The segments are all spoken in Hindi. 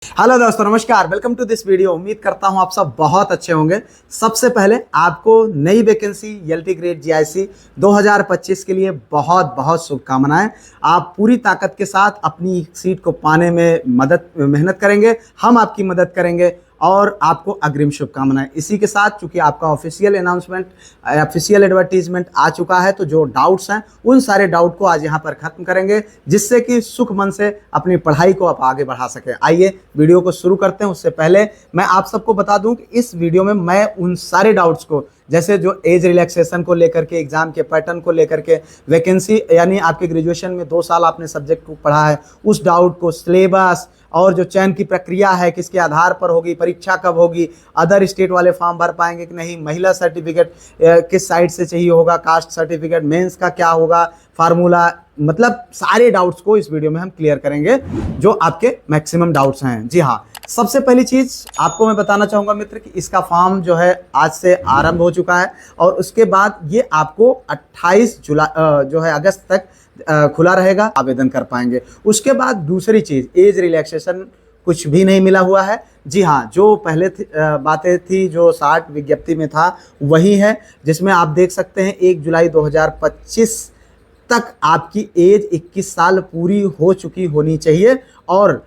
हेलो दोस्तों, नमस्कार। Welcome to this video. उम्मीद करता हूं आप सब बहुत अच्छे होंगे। सबसे पहले आपको नई वैकेंसी एलटी ग्रेड जीआईसी 2025 के लिए बहुत बहुत शुभकामनाएं। आप पूरी ताकत के साथ अपनी सीट को पाने में मेहनत करेंगे, हम आपकी मदद करेंगे और आपको अग्रिम शुभकामनाएं। इसी के साथ चूंकि आपका ऑफिशियल अनाउंसमेंट, ऑफिशियल एडवर्टीजमेंट आ चुका है, तो जो डाउट्स हैं उन सारे डाउट को आज यहाँ पर खत्म करेंगे, जिससे कि सुख मन से अपनी पढ़ाई को आप आगे बढ़ा सकें। आइए वीडियो को शुरू करते हैं। उससे पहले मैं आप सबको बता दूं कि इस वीडियो में मैं उन सारे डाउट्स को, जैसे जो एज रिलैक्सेशन को लेकर के, एग्जाम के पैटर्न को लेकर के, वैकेंसी यानी आपके ग्रेजुएशन में 2 साल आपने सब्जेक्ट को पढ़ा है उस डाउट को, सिलेबस और जो चयन की प्रक्रिया है किसके आधार पर होगी, परीक्षा कब होगी, अदर स्टेट वाले फॉर्म भर पाएंगे कि नहीं, महिला सर्टिफिकेट किस साइड से चाहिए होगा, कास्ट सर्टिफिकेट, मेंस का क्या होगा, फार्मूला, मतलब सारे डाउट्स को इस वीडियो में हम क्लियर करेंगे, जो आपके मैक्सिमम डाउट्स हैं। जी हाँ, सबसे पहली चीज़ आपको मैं बताना चाहूँगा मित्र कि इसका फॉर्म जो है आज से आरंभ हो चुका है और उसके बाद ये आपको 28 जुलाई जो है अगस्त तक खुला रहेगा, आवेदन कर पाएंगे। उसके बाद दूसरी चीज़, एज रिलैक्सेशन कुछ भी नहीं मिला हुआ है। जी हाँ, जो पहले बातें थी, जो 60 विज्ञप्ति में था वही है, जिसमें आप देख सकते हैं 1 जुलाई 2025 तक आपकी एज 21 साल पूरी हो चुकी होनी चाहिए और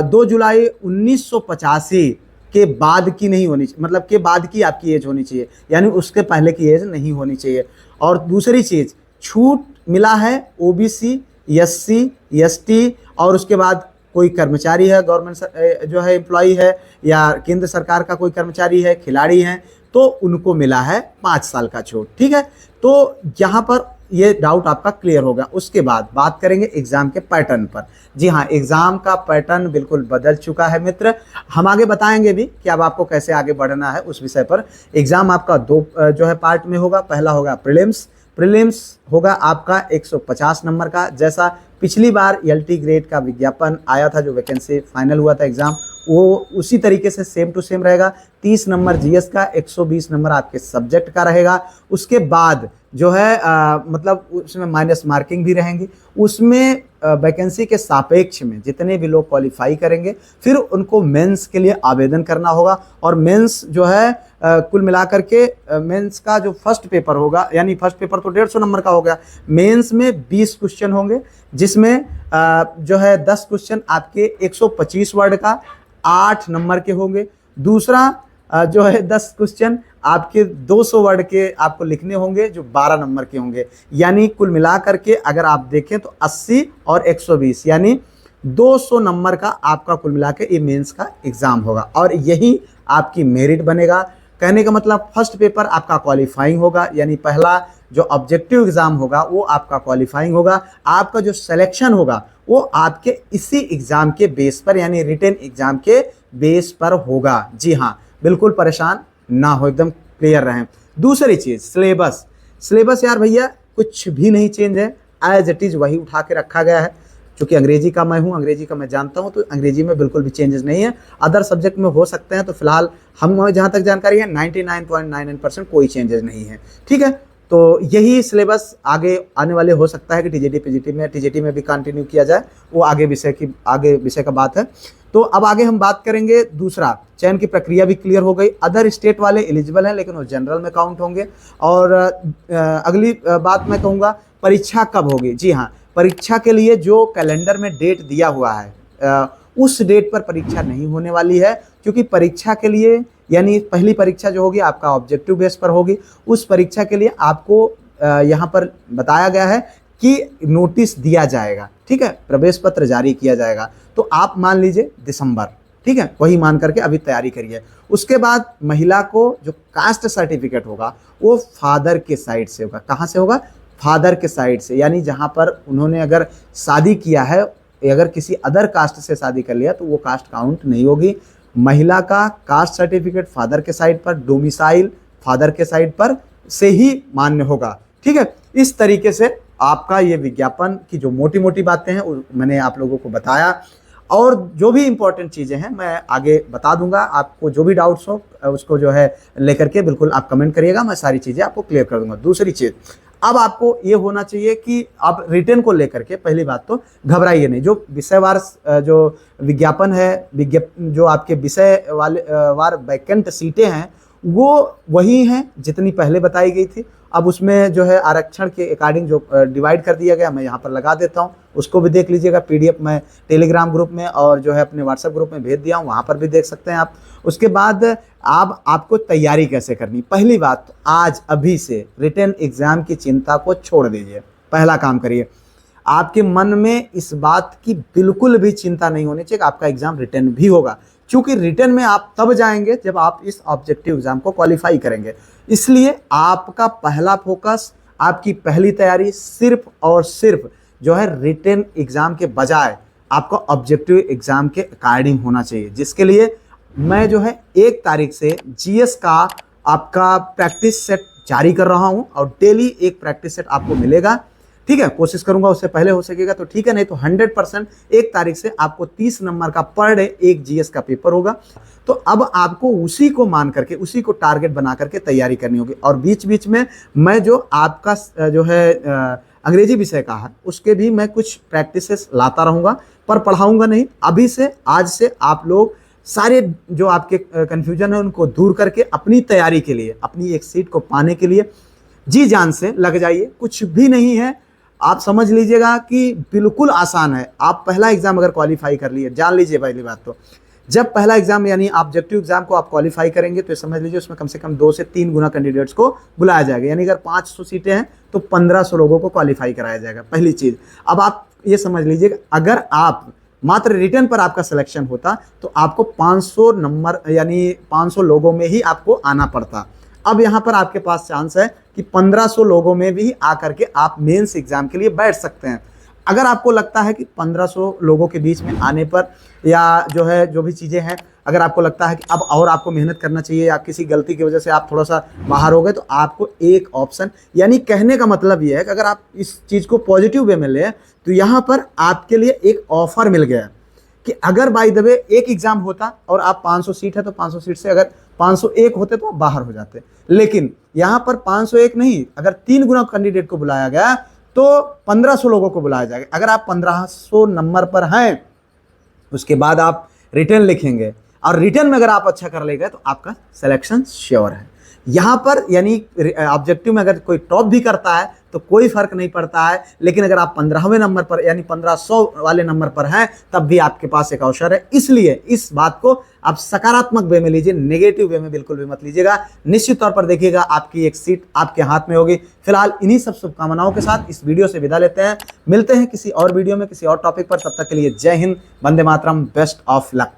2 जुलाई 1985 के बाद की नहीं होनी चाहिए, मतलब के बाद की आपकी एज होनी चाहिए, यानी उसके पहले की एज नहीं होनी चाहिए। और दूसरी चीज़, छूट मिला है ओबीसी, एससी, एसटी और उसके बाद कोई कर्मचारी है, गवर्नमेंट जो है एम्प्लॉई है या केंद्र सरकार का कोई कर्मचारी है, खिलाड़ी हैं, तो उनको मिला है 5 साल का छूट। ठीक है, तो यहाँ पर ये डाउट आपका क्लियर होगा। उसके बाद बात करेंगे एग्जाम के पैटर्न पर। जी हाँ, एग्जाम का पैटर्न बिल्कुल बदल चुका है मित्र। हम आगे बताएंगे भी कि अब आपको कैसे आगे बढ़ना है उस विषय पर। एग्जाम आपका 2 जो है पार्ट में होगा। पहला होगा प्रीलिम्स होगा आपका 150 नंबर का, जैसा पिछली बार एलटी ग्रेड का विज्ञापन आया था, जो वैकेंसी फाइनल हुआ था एग्जाम, वो उसी तरीके से सेम टू सेम रहेगा। 30 नंबर जीएस का, 120 नंबर आपके सब्जेक्ट का रहेगा। उसके बाद जो है मतलब उसमें माइनस मार्किंग भी रहेंगी। उसमें वैकेंसी के सापेक्ष में जितने भी लोग क्वालिफाई करेंगे फिर उनको मेंस के लिए आवेदन करना होगा और मेंस जो है कुल मिलाकर के मेंस का जो फर्स्ट पेपर होगा, यानी फर्स्ट पेपर तो 150 नंबर का हो गया, मेंस में 20 क्वेश्चन होंगे, जिसमें जो है 10 क्वेश्चन आपके 125 वर्ड का 8 नंबर के होंगे। दूसरा जो है 10 क्वेश्चन आपके 200 वर्ड के आपको लिखने होंगे, जो 12 नंबर के होंगे। यानी कुल मिलाकर के अगर आप देखें तो 80 और 120 यानी 200 नंबर का आपका कुल मिला के ये मेंस का एग्जाम होगा और यही आपकी मेरिट बनेगा। कहने का मतलब फर्स्ट पेपर आपका क्वालिफाइंग होगा, यानी पहला जो ऑब्जेक्टिव एग्जाम होगा वो आपका क्वालिफाइंग होगा। आपका जो सिलेक्शन होगा वो आपके इसी एग्जाम के बेस पर, यानी रिटन एग्जाम के बेस पर होगा। जी हाँ, बिल्कुल परेशान ना हो, एकदम क्लियर रहें। दूसरी चीज़, सिलेबस यार भैया कुछ भी नहीं चेंज है, एज इट इज़ वही उठा के रखा गया है। चूँकि अंग्रेजी का मैं हूँ, अंग्रेजी का मैं जानता हूँ, तो अंग्रेजी में बिल्कुल भी चेंजेस नहीं है। अदर सब्जेक्ट में हो सकते हैं, तो फिलहाल हम जहाँ तक जानकारी है 99.99% कोई चेंजेस नहीं है। ठीक है, तो यही सिलेबस आगे आने वाले हो सकता है कि टीजीटी में भी कंटिन्यू किया जाए, वो आगे विषय का बात है। तो अब आगे हम बात करेंगे दूसरा, चयन की प्रक्रिया भी क्लियर हो गई। अदर स्टेट वाले एलिजिबल हैं लेकिन वो जनरल में काउंट होंगे। और अगली बात मैं कहूँगा, परीक्षा कब होगी। जी हाँ, परीक्षा के लिए जो कैलेंडर में डेट दिया हुआ है उस डेट पर परीक्षा नहीं होने वाली है, क्योंकि परीक्षा के लिए, यानी पहली परीक्षा जो होगी आपका ऑब्जेक्टिव बेस पर होगी। उस परीक्षा के लिए आपको यहाँ पर बताया गया है कि नोटिस दिया जाएगा, ठीक है, प्रवेश पत्र जारी किया जाएगा। तो आप मान लीजिए दिसंबर, ठीक है, वही मान करके अभी तैयारी करिए। उसके बाद महिला को जो कास्ट सर्टिफिकेट होगा वो फादर के साइड से होगा। कहाँ से होगा? फादर के साइड से, यानी जहाँ पर उन्होंने अगर शादी किया है, अगर किसी अदर कास्ट से शादी कर लिया तो वो कास्ट काउंट नहीं होगी। महिला का कास्ट सर्टिफिकेट फादर के साइड पर, डोमिसाइल फादर के साइड पर से ही मान्य होगा। ठीक है, इस तरीके से आपका ये विज्ञापन की जो मोटी मोटी बातें हैं मैंने आप लोगों को बताया, और जो भी इंपॉर्टेंट चीज़ें हैं मैं आगे बता दूंगा। आपको जो भी डाउट्स हो उसको जो है लेकर के बिल्कुल आप कमेंट करिएगा, मैं सारी चीज़ें आपको क्लियर कर दूंगा। दूसरी चीज़, अब आपको ये होना चाहिए कि आप रिटेन को लेकर के पहली बात तो घबराइए नहीं। जो विषयवार जो विज्ञापन है, जो आपके विषय वाले वार वैकेंट सीटें हैं वो वही हैं जितनी पहले बताई गई थी। अब उसमें जो है आरक्षण के अकॉर्डिंग जो डिवाइड कर दिया गया, मैं यहाँ पर लगा देता हूँ, उसको भी देख लीजिएगा। पीडीएफ मैं टेलीग्राम ग्रुप में और जो है अपने व्हाट्सएप ग्रुप में भेज दिया हूँ, वहाँ पर भी देख सकते हैं आप। उसके बाद आपको तैयारी कैसे करनी। पहली बात तो आज अभी से रिटन एग्जाम की चिंता को छोड़ दीजिए। पहला काम करिए, आपके मन में इस बात की बिल्कुल भी चिंता नहीं होनी चाहिए कि आपका एग्जाम रिटन भी होगा, क्योंकि रिटन में आप तब जाएंगे जब आप इस ऑब्जेक्टिव एग्जाम को क्वालिफाई करेंगे। इसलिए आपका पहला फोकस, आपकी पहली तैयारी सिर्फ और सिर्फ जो है रिटन एग्जाम के बजाय आपका ऑब्जेक्टिव एग्जाम के अकॉर्डिंग होना चाहिए, जिसके लिए मैं जो है 1 तारीख से जीएस का आपका प्रैक्टिस सेट जारी कर रहा हूं और डेली एक प्रैक्टिस सेट आपको मिलेगा। ठीक है, कोशिश करूंगा उससे पहले हो सकेगा तो ठीक है, नहीं तो 100% 1 तारीख से आपको 30 नंबर का पर डे एक जीएस का पेपर होगा। तो अब आपको उसी को मान करके, उसी को टारगेट बना करके तैयारी करनी होगी। और बीच बीच में मैं जो आपका जो है अंग्रेजी विषय का है उसके भी मैं कुछ प्रैक्टिसेस लाता रहूँगा, पर पढ़ाऊँगा नहीं। अभी से, आज से आप लोग सारे जो आपके कन्फ्यूजन है उनको दूर करके अपनी तैयारी के लिए, अपनी एक सीट को पाने के लिए जी जान से लग जाइए। कुछ भी नहीं है, आप समझ लीजिएगा कि बिल्कुल आसान है। आप पहला एग्जाम अगर क्वालिफाई कर लिए, जान लीजिए पहली बात तो, जब पहला एग्जाम यानी ऑब्जेक्टिव एग्जाम को आप क्वालिफाई करेंगे तो समझ लीजिए उसमें कम से कम 2 से 3 गुना कैंडिडेट्स को बुलाया जाएगा। यानी अगर 500 सीटें हैं तो 1500 लोगों को क्वालिफाई कराया जाएगा, पहली चीज़। अब आप ये समझ लीजिएगा, अगर आप मात्र रिटर्न पर आपका सिलेक्शन होता तो आपको 500 नंबर यानी 500 लोगों में ही आपको आना पड़ता। अब यहाँ पर आपके पास चांस है कि 1500 लोगों में भी आकर के आप मेंस एग्जाम के लिए बैठ सकते हैं। अगर आपको लगता है कि 1500 लोगों के बीच में आने पर या जो है जो भी चीज़ें हैं, अगर आपको लगता है कि अब और आपको मेहनत करना चाहिए या किसी गलती की वजह से आप थोड़ा सा बाहर हो गए, तो आपको एक ऑप्शन, यानी कहने का मतलब ये है कि अगर आप इस चीज़ को पॉजिटिव वे में लें तो यहाँ पर आपके लिए एक ऑफर मिल गया कि अगर बाय द वे एक एग्जाम होता और आप 500 सीट है तो 500 सीट से अगर 501 होते तो आप बाहर हो जाते। लेकिन यहाँ पर 501 नहीं, अगर 3 गुना कैंडिडेट को बुलाया गया तो 1500 लोगों को बुलाया जाएगा। अगर आप 1500 नंबर पर हैं, उसके बाद आप रिटर्न लिखेंगे और रिटर्न में अगर आप अच्छा कर लेंगे तो आपका सिलेक्शन श्योर है। यहाँ पर यानी ऑब्जेक्टिव में अगर कोई टॉप भी करता है तो कोई फर्क नहीं पड़ता है, लेकिन अगर आप 15वें नंबर पर यानी 1500 वाले नंबर पर हैं तब भी आपके पास एक अवसर है। इसलिए इस बात को आप सकारात्मक वे में लीजिए, नेगेटिव वे में बिल्कुल भी मत लीजिएगा। निश्चित तौर पर देखिएगा आपकी एक सीट आपके हाथ में होगी। फिलहाल इन्हीं सब शुभकामनाओं के साथ इस वीडियो से विदा लेते हैं। मिलते हैं किसी और वीडियो में किसी और टॉपिक पर। तब तक के लिए जय Hind, Vande Mataram, best of luck.